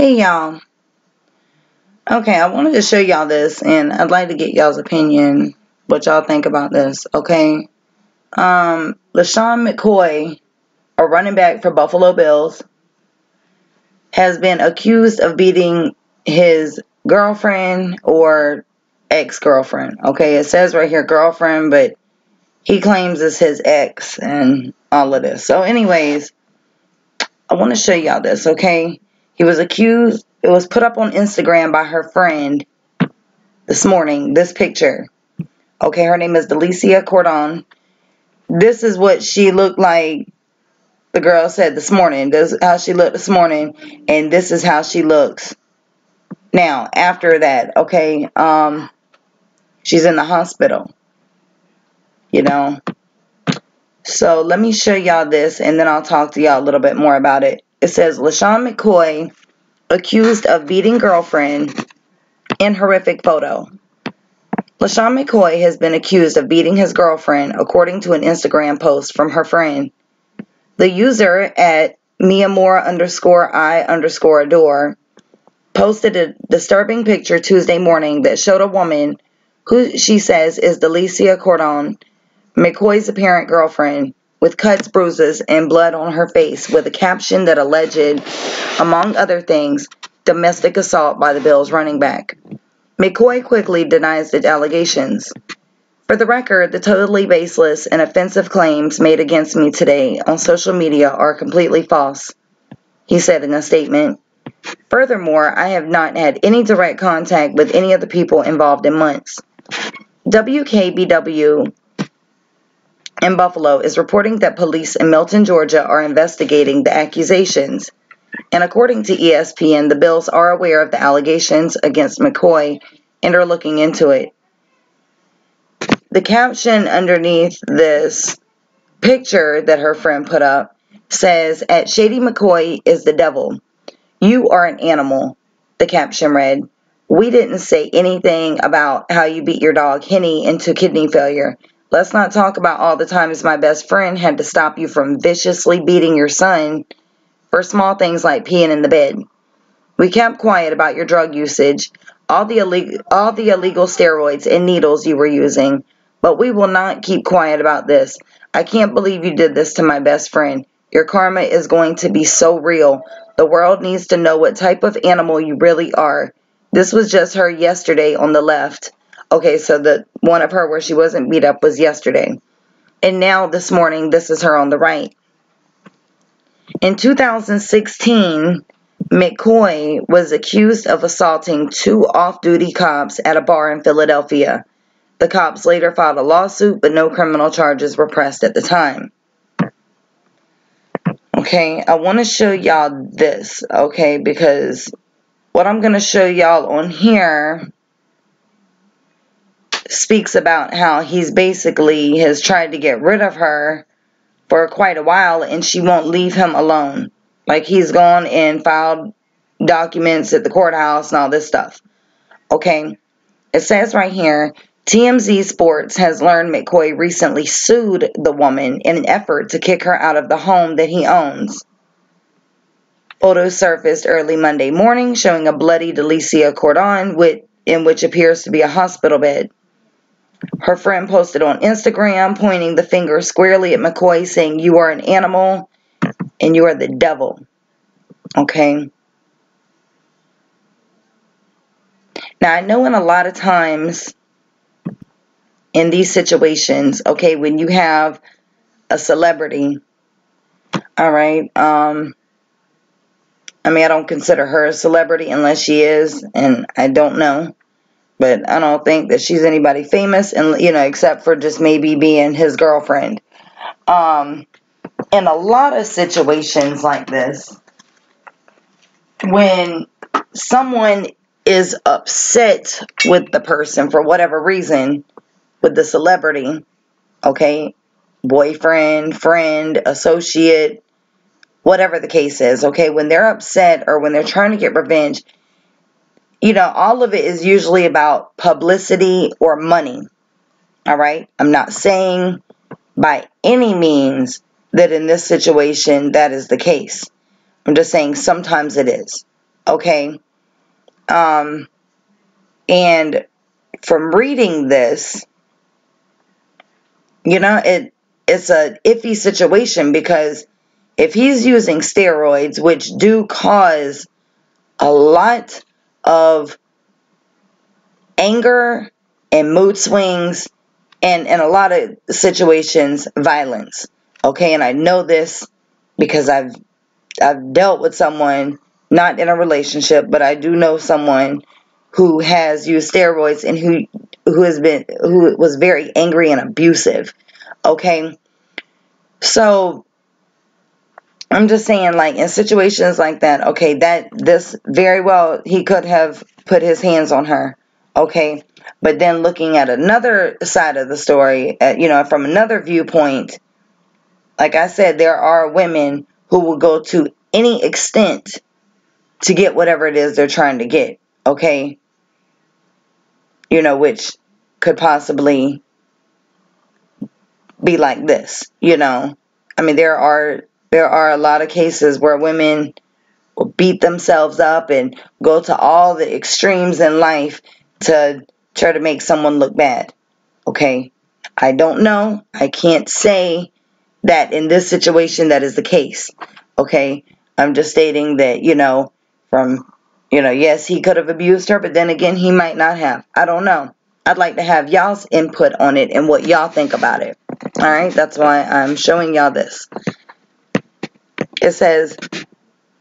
Hey y'all. Okay, I wanted to show y'all this and I'd like to get y'all's opinion, what y'all think about this, okay? Lesean Mccoy, a running back for Buffalo Bills, has been accused of beating his girlfriend or ex-girlfriend. Okay, it says right here girlfriend, but he claims it's his ex and all of this. So anyways, I want to show y'all this, okay? He was accused, it was put up on Instagram by her friend this morning, this picture. Okay, her name is Lesean Mccoy. This is what she looked like, the girl said this morning. This is how she looked this morning, and this is how she looks now after that, okay? She's in the hospital, you know. So let me show y'all this, and then I'll talk to y'all a little bit more about it. It says, Lesean Mccoy accused of beating girlfriend in horrific photo. Lesean Mccoy has been accused of beating his girlfriend, according to an Instagram post from her friend. The user at Miamore_I_adore posted a disturbing picture Tuesday morning that showed a woman who she says is Lesean Mccoy, Mccoy's apparent girlfriend, with cuts, bruises, and blood on her face, with a caption that alleged, among other things, domestic assault by the Bills running back. Mccoy quickly denies the allegations. For the record, the totally baseless and offensive claims made against me today on social media are completely false, he said in a statement. Furthermore, I have not had any direct contact with any of the people involved in months. WKBW in Buffalo is reporting that police in Milton, Georgia are investigating the accusations. And according to ESPN, the Bills are aware of the allegations against Mccoy and are looking into it. The caption underneath this picture that her friend put up says, "At Shady McCoy is the devil. You are an animal," the caption read. "We didn't say anything about how you beat your dog Henny into kidney failure. Let's not talk about all the times my best friend had to stop you from viciously beating your son for small things like peeing in the bed. We kept quiet about your drug usage, all the illegal steroids and needles you were using, but we will not keep quiet about this. I can't believe you did this to my best friend. Your karma is going to be so real. The world needs to know what type of animal you really are. This was just her yesterday on the left." Okay, so the one of her where she wasn't beat up was yesterday. "And now this morning, this is her on the right." In 2016, McCoy was accused of assaulting two off-duty cops at a bar in Philadelphia. The cops later filed a lawsuit, but no criminal charges were pressed at the time. Okay, I want to show y'all this, okay, because what I'm going to show y'all on here speaks about how he's basically has tried to get rid of her for quite a while, and she won't leave him alone. Like, he's gone and filed documents at the courthouse and all this stuff. Okay, it says right here, TMZ Sports has learned McCoy recently sued the woman in an effort to kick her out of the home that he owns. Photos surfaced early Monday morning showing a bloody Lesean Mccoy in which appears to be a hospital bed. Her friend posted on Instagram, pointing the finger squarely at McCoy, saying, "You are an animal and you are the devil." Okay. Now, I know in a lot of times in these situations, okay, when you have a celebrity, all right, I mean, I don't consider her a celebrity unless she is, and I don't know. But I don't think that she's anybody famous, and except for just maybe being his girlfriend. In a lot of situations like this, when someone is upset with the person for whatever reason, with the celebrity, okay, boyfriend, friend, associate, whatever the case is, okay, when they're upset or when they're trying to get revenge, all of it is usually about publicity or money. All right? I'm not saying by any means that in this situation that is the case. I'm just saying sometimes it is. Okay. And from reading this, it's a iffy situation, because if he's using steroids, which do cause a lot of anger and mood swings, and in a lot of situations, violence. Okay, and I know this because I've dealt with someone, not in a relationship, but I do know someone who has used steroids and who was very angry and abusive. Okay, so I'm just saying, like, in situations like that, okay, this very well, he could have put his hands on her, okay, but then looking at another side of the story, from another viewpoint, like I said, there are women who will go to any extent to get whatever it is they're trying to get, okay, which could possibly be like this, I mean, there are a lot of cases where women will beat themselves up and go to all the extremes in life to try to make someone look bad. Okay? I don't know. I can't say that in this situation that is the case. Okay? I'm just stating that, yes, he could have abused her, but then again, he might not have. I don't know. I'd like to have y'all's input on it and what y'all think about it. Alright? That's why I'm showing y'all this. It says,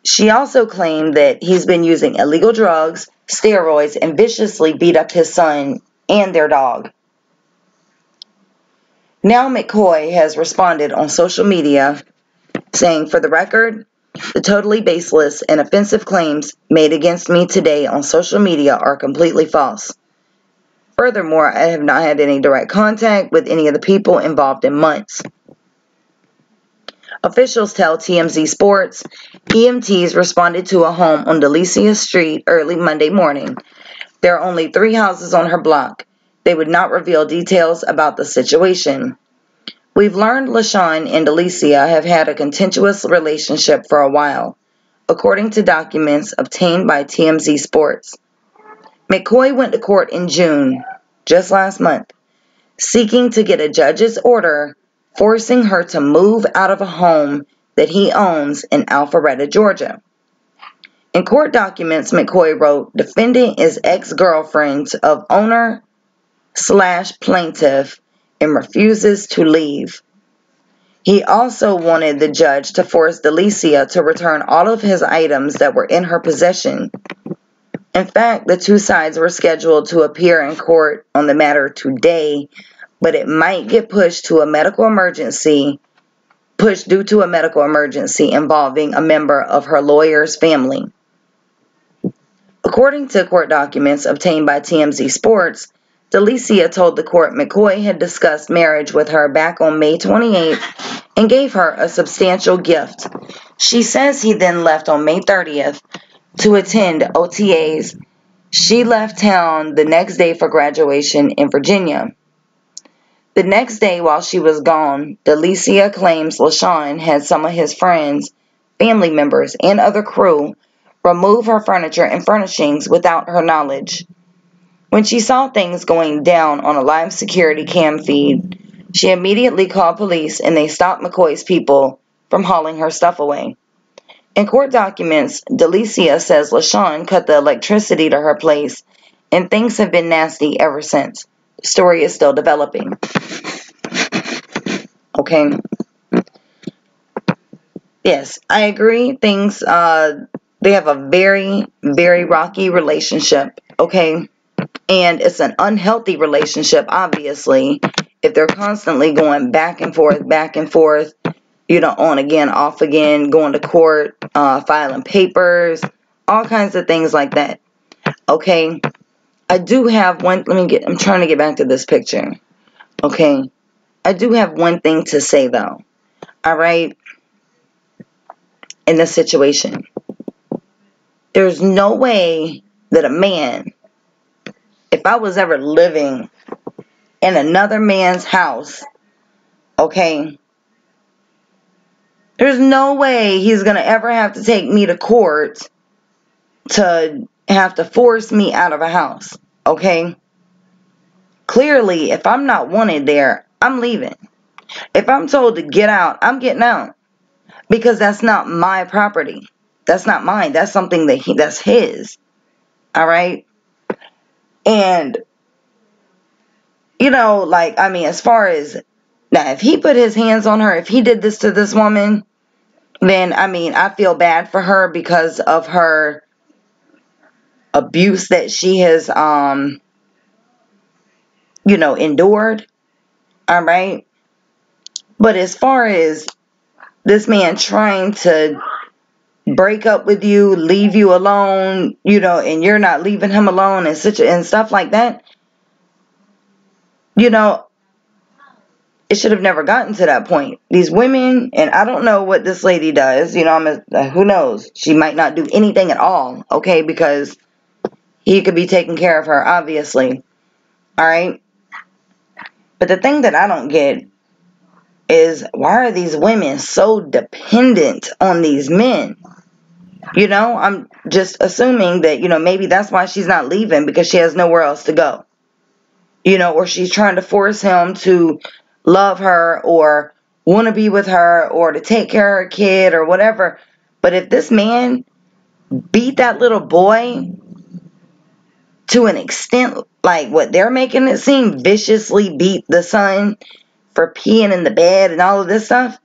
she also claimed that he's been using illegal drugs, steroids, and viciously beat up his son and their dog. Now McCoy has responded on social media saying, "For the record, the totally baseless and offensive claims made against me today on social media are completely false. Furthermore, I have not had any direct contact with any of the people involved in months." Officials tell TMZ Sports EMTs responded to a home on Lesean Street early Monday morning. There are only 3 houses on her block. They would not reveal details about the situation. "We've learned Lesean and Lesean have had a contentious relationship for a while," according to documents obtained by TMZ Sports. McCoy went to court in June, just last month, seeking to get a judge's order forcing her to move out of a home that he owns in Alpharetta, Georgia. In court documents, McCoy wrote, "Defendant is ex-girlfriend of owner/plaintiff and refuses to leave." He also wanted the judge to force Lesean to return all of his items that were in her possession. In fact, the two sides were scheduled to appear in court on the matter today, but it might get pushed due to a medical emergency involving a member of her lawyer's family. According to court documents obtained by TMZ Sports, Lesean told the court McCoy had discussed marriage with her back on May 28th and gave her a substantial gift. She says he then left on May 30th to attend OTAs. She left town the next day for graduation in Virginia. The next day, while she was gone, Lesean claims Lesean had some of his friends, family members, and other crew remove her furniture and furnishings without her knowledge. When she saw things going down on a live security cam feed, she immediately called police and they stopped McCoy's people from hauling her stuff away. In court documents, Lesean says Lesean cut the electricity to her place and things have been nasty ever since. The story is still developing. Okay. Yes, I agree. Things, they have a very, very rocky relationship. Okay. And it's an unhealthy relationship, obviously, if they're constantly going back and forth, on again, off again, going to court, filing papers, all kinds of things like that. Okay. I do have one, I'm trying to get back to this picture. Okay. I do have one thing to say, though. All right. In this situation, there's no way that a man, if I was ever living in another man's house, okay, there's no way he's going to ever have to take me to court to have to force me out of a house, okay? Clearly, if I'm not wanted there, I'm leaving. If I'm told to get out, I'm getting out. Because that's not my property. That's not mine. That's something that's his. All right? And, you know, like, I mean, as far as, now, if he put his hands on her, if he did this to this woman, then, I mean, I feel bad for her because of her abuse that she has, you know, endured. All right? But as far as this man trying to break up with you, leave you alone, you know, and you're not leaving him alone and stuff like that, you know, it should have never gotten to that point. These women, and I don't know what this lady does, you know, who knows? She might not do anything at all, okay, because he could be taking care of her, obviously. All right? But the thing that I don't get is, why are these women so dependent on these men? You know, I'm just assuming that, you know, maybe that's why she's not leaving, because she has nowhere else to go. You know, or she's trying to force him to love her or want to be with her or to take care of her kid or whatever. But if this man beat that little boy to an extent like what they're making it seem, viciously beat the son for peeing in the bed and all of this stuff,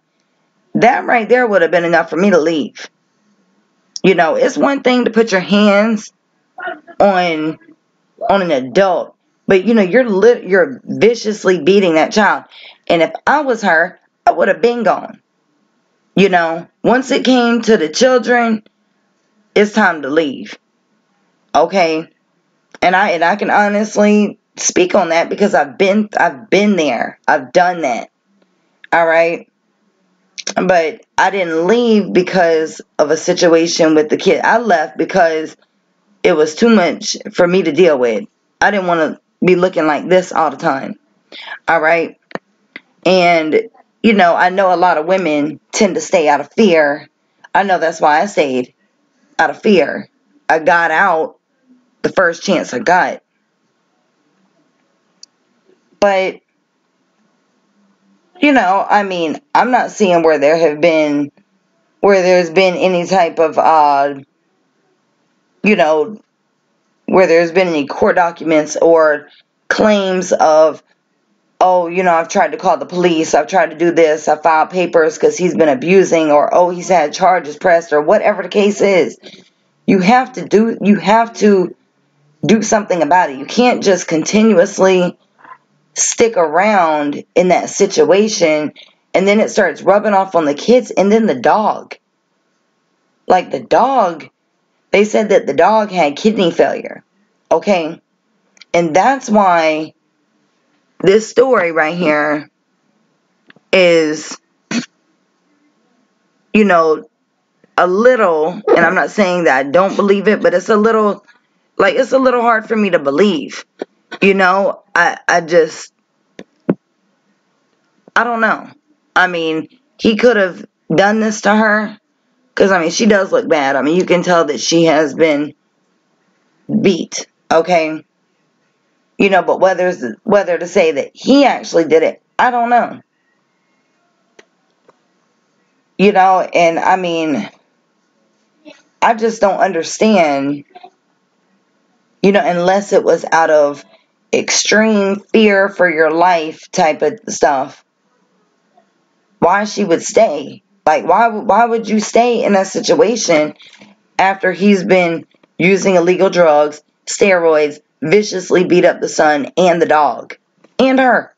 that right there would have been enough for me to leave. You know, it's one thing to put your hands on an adult, but you know, you're viciously beating that child. And if I was her, I would have been gone. You know, once it came to the children, it's time to leave. Okay? And I can honestly speak on that because I've been there. I've done that. All right? But I didn't leave because of a situation with the kid. I left because it was too much for me to deal with. I didn't want to be looking like this all the time. All right? And, you know, I know a lot of women tend to stay out of fear. I know that's why I stayed out of fear. I got out the first chance I got. But, you know, I mean, I'm not seeing where there's been any type of, you know, where there's been any court documents or claims of, oh, you know, I've tried to call the police, I've tried to do this, I filed papers because he's been abusing, or, oh, he's had charges pressed, or whatever the case is. You have to do something about it. You can't just continuously stick around in that situation, and then it starts rubbing off on the kids, and then the dog. Like the dog, they said that the dog had kidney failure. Okay? And that's why this story right here is, you know, a little, and I'm not saying that I don't believe it, but it's a little hard for me to believe. You know, I don't know. I mean, he could have done this to her, because, I mean, she does look bad. I mean, you can tell that she has been beat, okay? You know, but whether to say that he actually did it, I don't know. You know, and I mean, I just don't understand, you know, unless it was out of extreme fear for your life type of stuff, why she would stay. Like, why would you stay in that situation after he's been using illegal drugs, steroids, viciously beat up the son and the dog and her?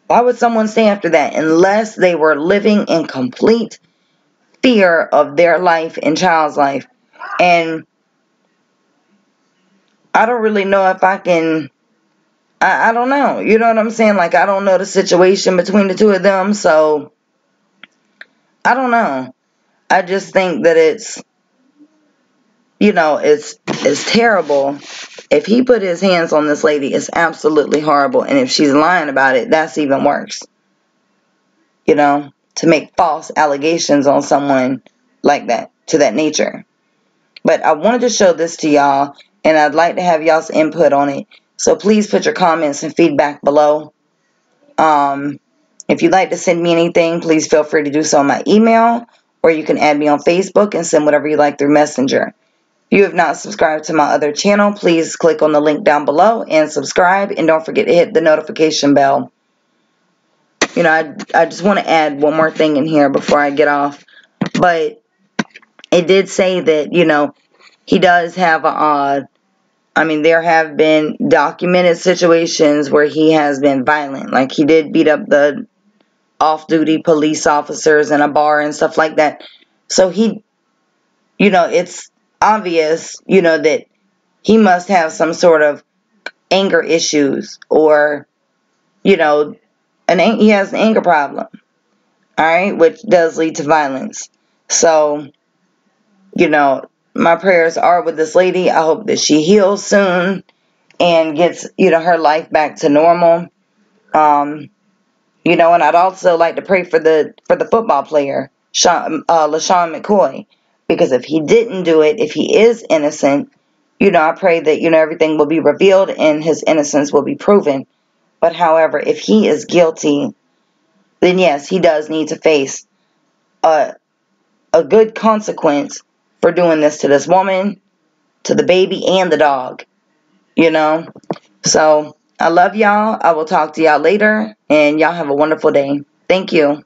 Why would someone stay after that unless they were living in complete fear of their life and child's life? And I don't really know if I can, I don't know. You know what I'm saying? Like, I don't know the situation between the two of them, so I don't know. I just think that it's, you know, it's terrible. If he put his hands on this lady, it's absolutely horrible. And if she's lying about it, that's even worse. You know, to make false allegations on someone like that, to that nature. But I wanted to show this to y'all, and I'd like to have y'all's input on it. So please put your comments and feedback below. If you'd like to send me anything, please feel free to do so on my email, or you can add me on Facebook and send whatever you like through Messenger. If you have not subscribed to my other channel, please click on the link down below and subscribe, and don't forget to hit the notification bell. You know, I just want to add one more thing in here before I get off. But it did say that, you know, he does have there have been documented situations where he has been violent. Like, he did beat up the off-duty police officers in a bar and stuff like that. So he, you know, it's obvious, you know, that he must have some sort of anger issues, or, you know, he has an anger problem. Alright, which does lead to violence. So, you know, my prayers are with this lady. I hope that she heals soon and gets, you know, her life back to normal. You know, and I'd also like to pray for the football player, Lesean Mccoy, because if he didn't do it, if he is innocent, you know, I pray that, you know, everything will be revealed and his innocence will be proven. But however, if he is guilty, then yes, he does need to face a good consequence for doing this to this woman, to the baby, and the dog. You know? So, I love y'all. I will talk to y'all later, and y'all have a wonderful day. Thank you.